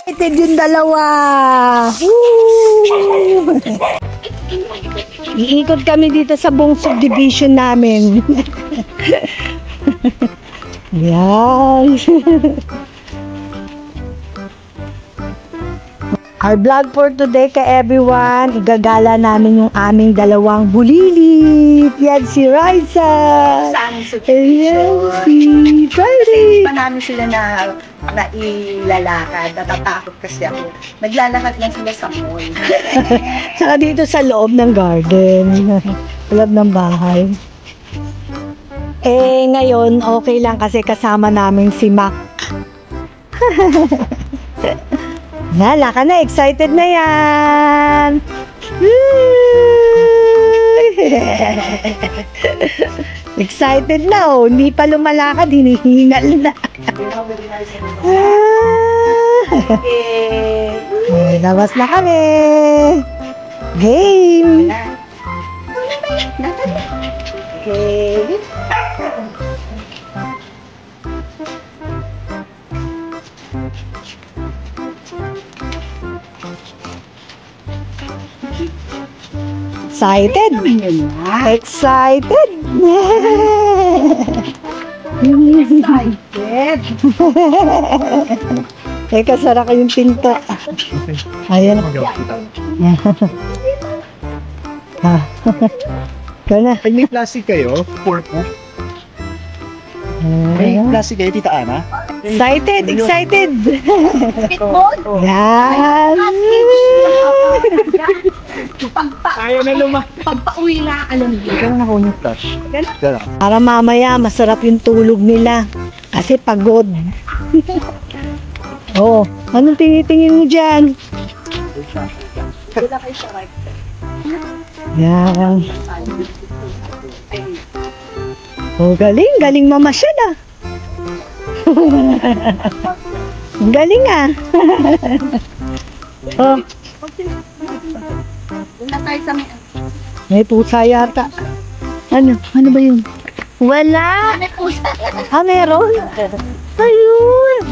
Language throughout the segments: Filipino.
Excited yung dalawa. Woo! Iikot kami dito sa buong subdivision namin. Yan. Our vlog for today ka everyone, igagala namin yung aming dalawang bulilit. Yan si Raisa. Saan subdivision? Si Friday. Pa namin sila na ilalakad. Natatakot kasi ako. Naglalakad lang sila sa mall. Saka dito sa loob ng garden. Sa loob ng bahay. Eh, ngayon, okay lang kasi kasama namin si Mac. Nala ka na, excited na yan! Excited na, oh. Hindi pa lumalakad, hinihingal na. Labas na kami! Game! Okay. Excited? Excited? Excited! Teka, sara ko yung pinto. Ayan. Ikaw na. Ay, may plastic kayo? Porpo? May plastic kayo, Tita Ana? Excited! Excited! Basketball! Yan! Ayaw na Pagpa-uwi na, alam niyo. Gano'n ako yung flash. Gano'n. Para mamaya, masarap yung tulog nila. Kasi pagod. Oh, anong tinitingin mo dyan? Wala kayo sa right. Yan. Oh, galing. Galing mamasyal ah. Galing ah. Oh, Wala tayo sa may pusa yata. Ano? Ano ba yun? Wala. may pusa. Ah, meron? Ayun.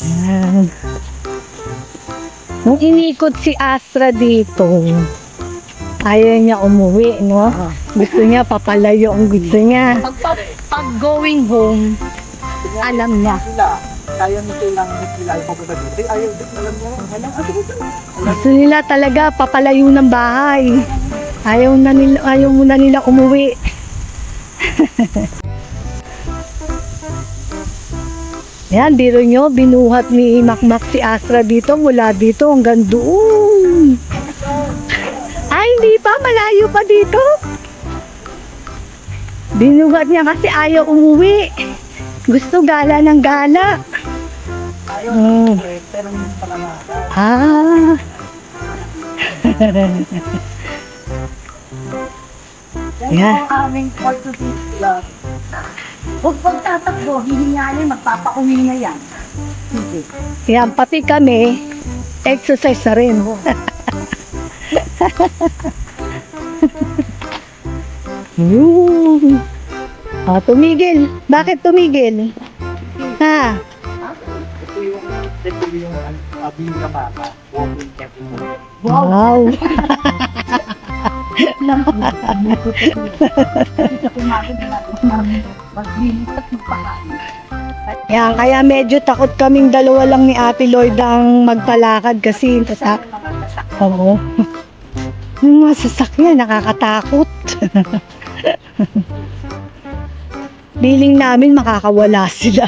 Yan. Nung inikot si Astra dito, ayaw niya umuwi, no? Gusto niya papalayo ang gusto niya. Pag going home, alam niya. Ayaw nito lang nila ay papunta dito. Ayaw din, alam niya. Gusto nila talaga papalayo ng bahay. Ayaw muna nila umuwi. Yan, biro nyo, binuhat ni Makmak si Astra dito, mula dito hanggang doon. Ay, hindi pa, malayo pa dito. Binuhat niya kasi ayaw umuwi. Gusto gala ng gala. Ayaw pero hindi pala na. Ah. Yan Yeah. ang aming Portuguese club. Huwag pagtatakbo, hihingalin, magpapauwi na yan. Sige. Yan, pati kami, exercise na rin. Yun. Ah, tumigil. Bakit tumigil? Ha? Ito yung abing kapata. Walking capital. Wow. Yan, kaya medyo takot kaming dalawa lang ni Ate Lloyd ang magpalakad kasi oo. Yung mga sasakyan, nakakatakot. Feeling namin makakawala sila.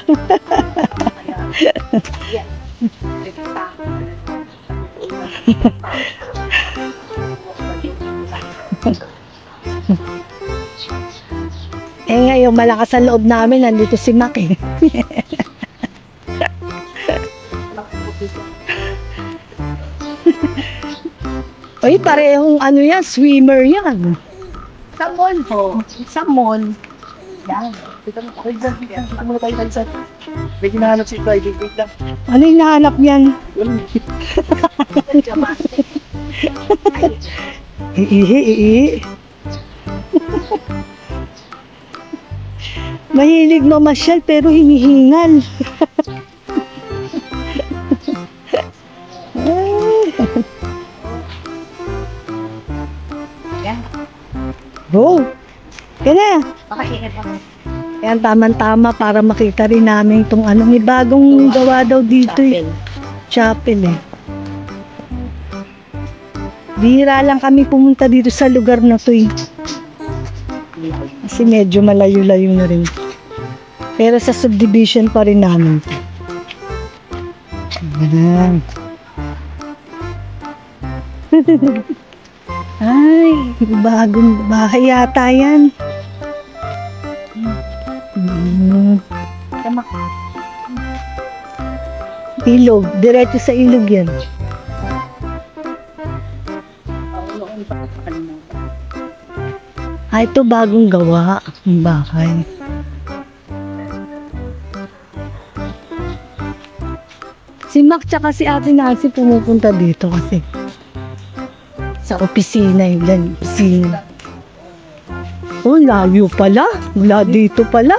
Eh ngayon, malakas ang loob namin, nandito si Mac eh. Uy, parehong ano yan, swimmer yan. Sa mall po. Sa mall. Yan. Okay dyan, dito muna tayo dyan. May hinahanap si Friday, wait lang. Ano yung nahanap yan? Iihi. Mahilig mamasyal pero hinihingal. Yan. Go! Kaya Makaingat ako. yan, tama-tama para makita rin namin itong ano, may bagong gawa daw dito eh. Chapel eh. Bihira lang kami pumunta dito sa lugar na to eh. Kasi medyo malayo-layo na rin. Pero sa subdivision pa rin namin. Ayan. Ay, bagong bahay yata yan. Tama. Ilog, diretso sa ilog yan. Ah, ito bagong gawa ang bahay. Si Mac tsaka si Ate Nancy pumupunta dito kasi sa opisina yun, opisina. Oh, layo pala. Mula dito pala.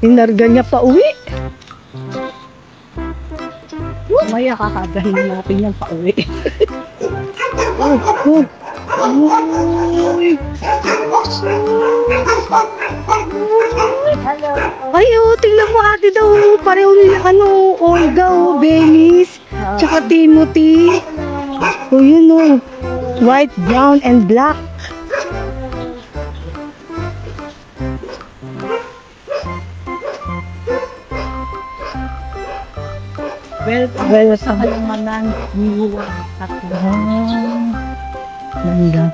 Inarga niya pa uwi. Maya kakagahin natin yung pauwi. Oh, oh. Uy. Hello. Ay, oh, tingnan mo ate daw. Pareho nila, ano, Olga, oh, Benis, tsaka Timothy. Oh, yun, oh. White, brown, and black. Well, sa halamanan, niwa, tatlo. Ganda.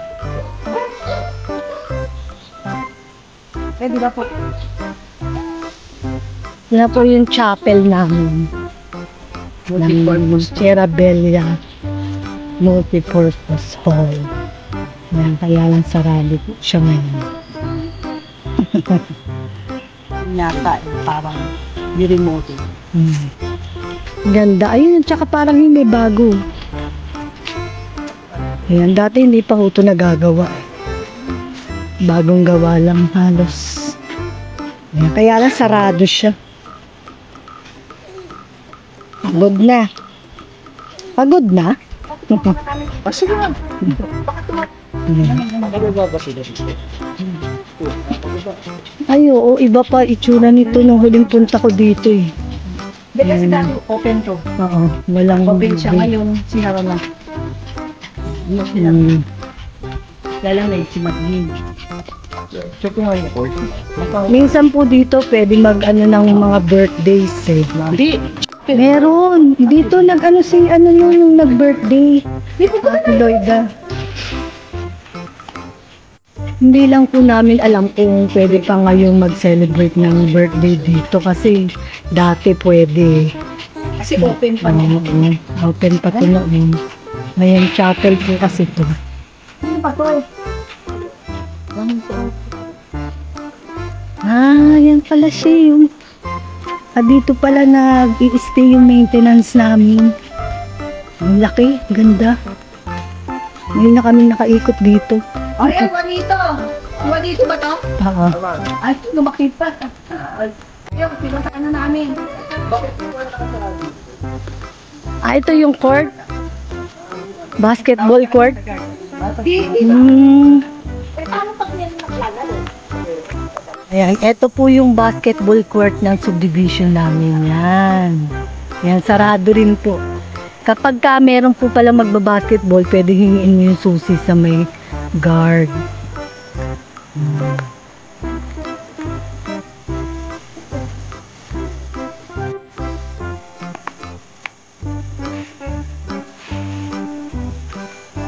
Pwede ba po? Yan po yung chapel namin. Ng Cherabella Multipurpose Hall. Yan, kaya lang sarado po siya ngayon. Nata, parang di-remote. Ganda. Ayun, tsaka parang hindi bago. Ayan, dati hindi pa ito nagagawa. Bagong gawa lang halos. Ayan, kaya lang sarado siya. Pagod na. Pagod na? Sige nga. Magababa sila. Ay, oo, iba pa itsura nito nung huling punta ko dito eh. Hindi kasi dati open to. Oo, walang... Open siya ngayon, sinara na. Lalang na yung simadhin. Check ko nga yung course. Minsan po dito pwede mag-ano ng mga birthdays eh. Hindi. Meron. Dito nag-ano si ano yung nag-birthday. Ate Loida. Hindi lang po namin alam kung pwede pa ngayon mag-celebrate ng birthday dito kasi dati pwede. Kasi open pa niya. Oo, open pa to noon. Ngayon chapel po kasi to. Ano pa to? Ah, yan pala siya yung... Ah, dito pala nag-i-stay yung maintenance namin. Ang laki, ganda. Ngayon na kami nakaikot dito. Ay, ang dito! Iwa dito ba to? Oo. Ay, lumakit pa. Yung, pinuntahan na namin. Ah, ito yung court. Basketball court. Di, Hmm. paano pag nila naglalaro? Ayan, ito po yung basketball court ng subdivision namin. Yan. Yan, sarado rin po. Kapag ka meron po pala magbabasketball, pwede hingin mo yung susi sa may guard.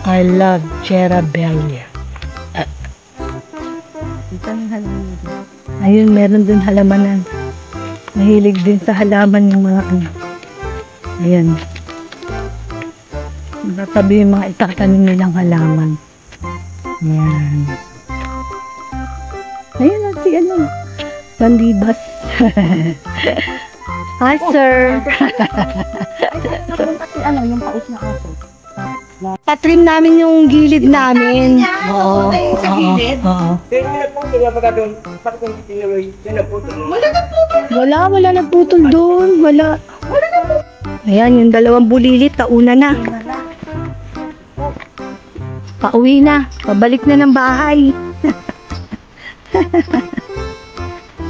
I love Cherabella. Ayun, meron din halamanan. Mahilig din sa halaman yung mga ano. Ayan. Natabi yung mga itatanim nilang halaman. Ayan. Ayun, si ano. Pandibas. Hi, sir. Napunta si ano, yung paus na aso. Tatrim namin yung gilid namin. Oo. Sa gilid? Oo. Wala nagputol doon. Wala. Ayan, yung dalawang bulilit, kauna na. Pauwi na. Pabalik na ng bahay.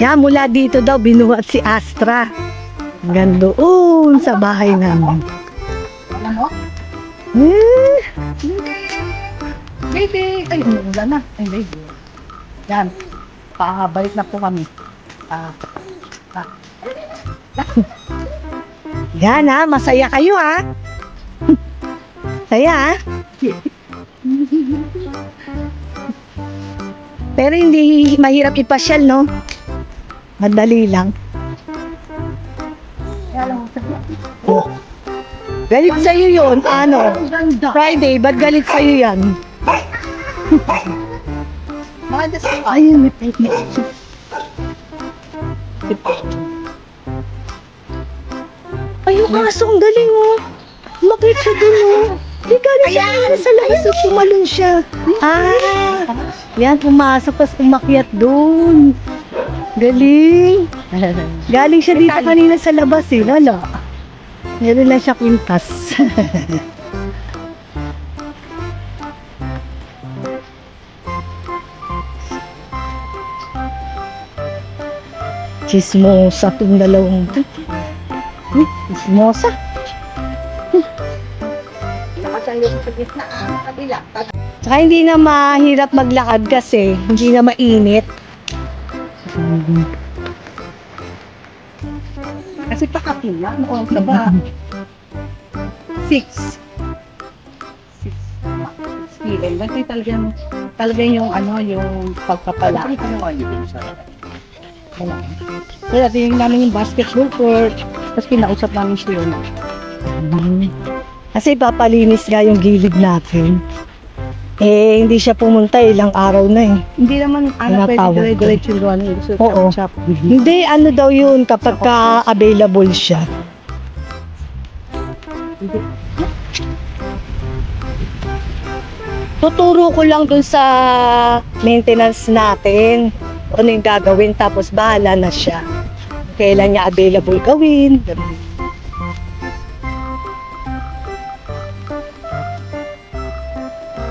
Yan, mula dito daw, binuhat si Astra. Hanggang doon sa bahay namin. Alam mo? Eh, Baby! Ay, umuulan na. Ay, baby. Yan. Balik na po kami. yan ha, masaya kayo ha. Saya ha. Pero hindi mahirap ipasyal, no? Madali lang. Kaya lang, Oh. Galit sa'yo yun, ano? ang ganda. Friday, ba't galit sa'yo yan? Maganda sa Ayun, may pigment. Ay, yung aso, ang galing oh. Umakit siya dun oh. Di galing siya sa labas, so pumalun siya. Ah, yan, pumasok, tapos umakyat dun. Galing. Galing siya dito kanina sa labas eh, lala. Meron lang siya kwintas. Chismosa itong dalawang to. Chismosa. Nakasayo sa gitna. Kabila. Tsaka hindi na mahirap maglakad kasi hindi na mainit. Kasi pakapila. Noon ka ba? 6. 6 p.m. Kasi talagang yung ano, yung pagpapala. Kaya tingin namin yung basketball court. Tapos kinausap namin siya yun. Kasi papalinis nga yung gilid natin. Eh, hindi siya pumunta, ilang araw na eh. Hindi naman ano Tinatawag pwede dire-diretso yung ano yung Oo. shop. Hindi, ano daw yun kapag ka-available siya. Tuturo ko lang dun sa maintenance natin ano yung gagawin tapos bahala na siya. Kailan niya available gawin.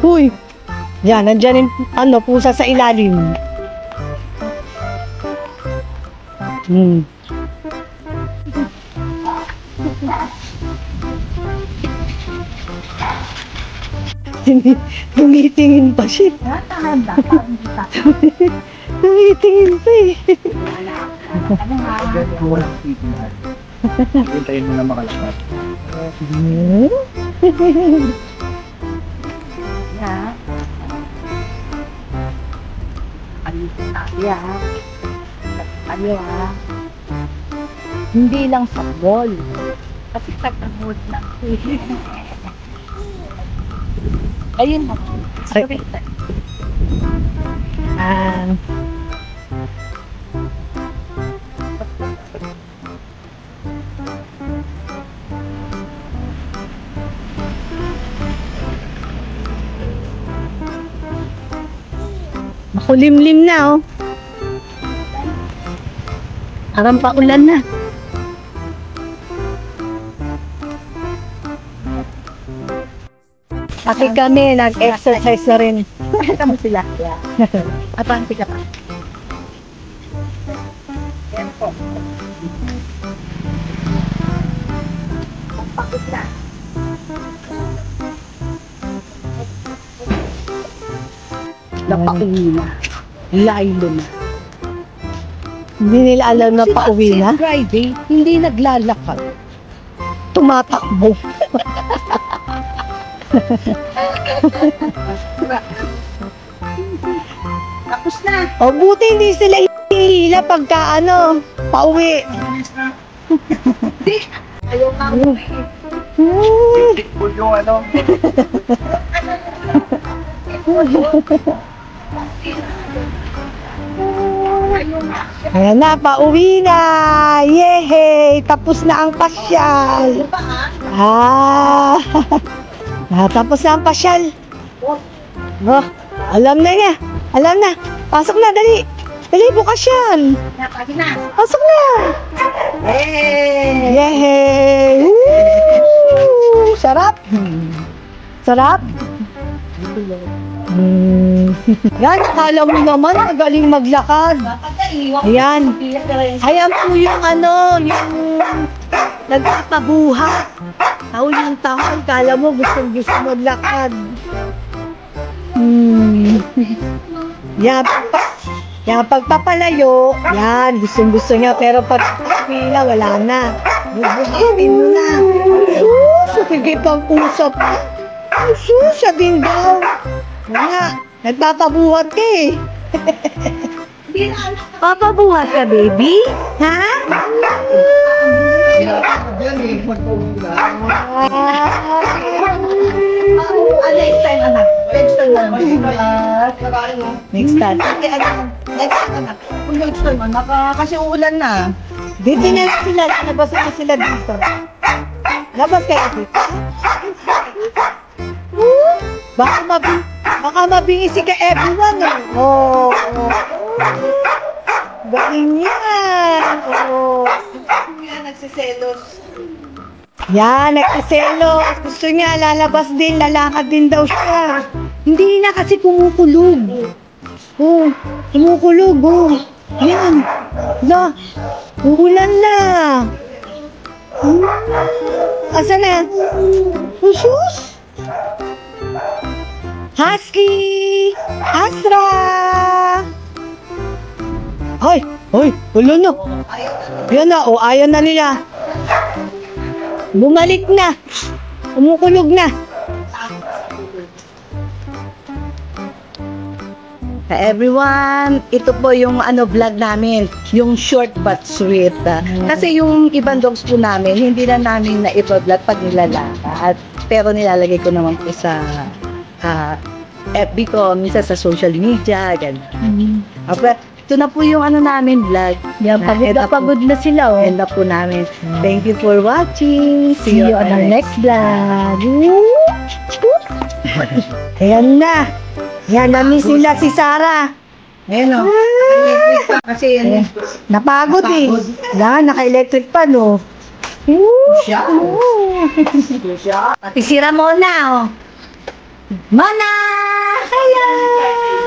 Uy! Yan, nandyan yung ano, pusa sa ilalim. Tumitingin pa siya. Natahanda. Tumitingin pa eh. Walang signal. Hintayin mo na makalakad. Yeah. Ano hindi lang sa mall. Kasi tagamod lang. Ayun na. Ay. Makulimlim na oh. Parang paulan na. Pati kami, nag-exercise na rin. Kamo sila. Abante ka pa. Yan po. Pakit na. Napauwi na. Lailo na. Hindi nila alam na pauwi na. Friday, hindi naglalakad. Tumatakbo. Tapos na. O buti hindi sila hihila pagka ano, pauwi. Ayaw nga umuwi. Tikbol yung ano. Ayan na, pauwi na! Yehey! Tapos na ang pasyal! Ah! Tapos na ang pasyal! Oh, alam na niya! Alam na! Pasok na, dali. Dali, bukas yan. Napagin na. Pasok na. Hey! Yehey! Woo! Sarap. Sarap. Yan, akala mo naman, magaling maglakad. Ayan. Ayan po yung yung nagpapabuhat. Taon yung taon, kala mo gusto maglakad. Yan, pagpapalayo, yan, gusto niya, pero pag pila, wala na. Bubuhatin mo na. Sige pang usap. Siya din daw. Wala, nagpapabuhat ka eh. Papabuhat ka, baby? Ha? Yan eh, magpawala. Next time, anak. Next time lang. Next time. Next time, anak. Kung next time, anak, kasi uulan na. Dito na sila, labas na sila dito. Labas kayo dito. Baka mabingisi ka everyone. Oh. Galing yan. Oh. Nagsiselos. Yan, nagsiselos. Gusto niya, lalabas din, lalakad din daw siya. Hindi na kasi kumukulog. Oh, kumukulog. Oh. Yan. Na, uulan na. Asa na? Usus? Husky! Astra! Ay! Wala na. Yan na, ayaw na nila. Bumalik na. Umukulog na. Everyone, ito po yung vlog namin, yung short but sweet. Kasi yung ibang dogs po namin, hindi na namin na-vlog pag nilalakad. Pero nilalagay ko naman po sa FB ko, minsan sa social media, ganun. Ito na po yung namin vlog. Yan, pagod na sila, oh. End up po namin. Thank you for watching. See you on our next vlog. Ayan na. Yan, namiss nila si Sarah. Ayan, oh. Kasi yan, Napagod eh. Yan, naka-electric pan, oh. siya. Pati si Ramona, oh. Mana! Hello!